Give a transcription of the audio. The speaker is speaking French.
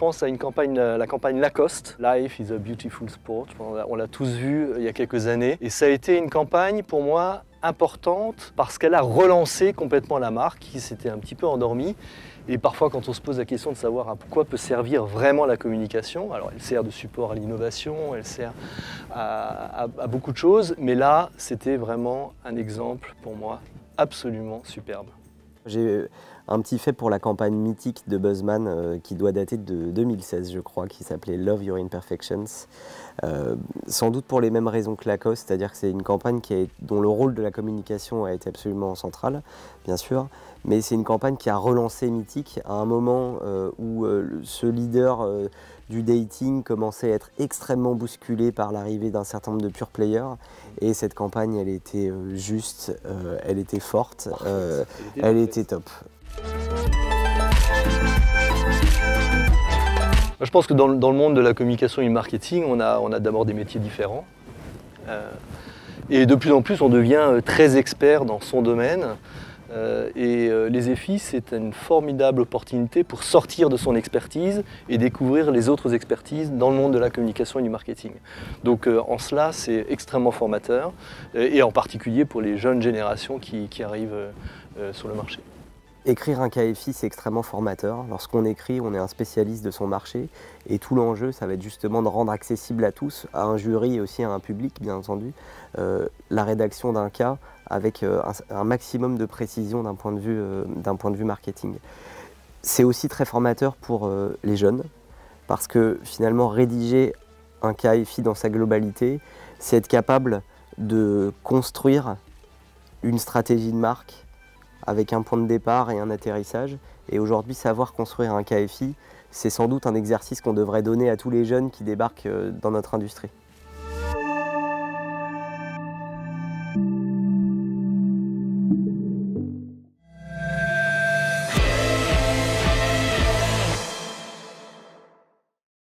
pense à une campagne, la campagne Lacoste, Life is a Beautiful Sport. On l'a tous vu il y a quelques années. Et ça a été une campagne pour moi importante parce qu'elle a relancé complètement la marque qui s'était un petit peu endormie. Et parfois, quand on se pose la question de savoir à quoi peut servir vraiment la communication, alors elle sert de support à l'innovation, elle sert à beaucoup de choses, mais là, c'était vraiment un exemple pour moi absolument superbe. J'ai un petit fait pour la campagne mythique de Buzzman qui doit dater de 2016, je crois, qui s'appelait Love Your Imperfections. Sans doute pour les mêmes raisons que Lacoste, c'est-à-dire que c'est une campagne dont le rôle de la communication a été absolument central, bien sûr, mais c'est une campagne qui a relancé Mythique à un moment où ce leader du dating commençait à être extrêmement bousculé par l'arrivée d'un certain nombre de pure players. Et cette campagne, elle était juste, elle était forte, elle était top. Je pense que dans le monde de la communication et du marketing, on a d'abord des métiers différents. Et de plus en plus, on devient très expert dans son domaine. Les EFI, c'est une formidable opportunité pour sortir de son expertise et découvrir les autres expertises dans le monde de la communication et du marketing. Donc en cela, c'est extrêmement formateur, et en particulier pour les jeunes générations qui arrivent sur le marché. Écrire un KFI, c'est extrêmement formateur. Lorsqu'on écrit, on est un spécialiste de son marché. Et tout l'enjeu, ça va être justement de rendre accessible à tous, à un jury et aussi à un public, bien entendu, la rédaction d'un cas avec un maximum de précision d'un point de vue marketing. C'est aussi très formateur pour les jeunes, parce que finalement, rédiger un KFI dans sa globalité, c'est être capable de construire une stratégie de marque avec un point de départ et un atterrissage. Et aujourd'hui, savoir construire un KFI, c'est sans doute un exercice qu'on devrait donner à tous les jeunes qui débarquent dans notre industrie.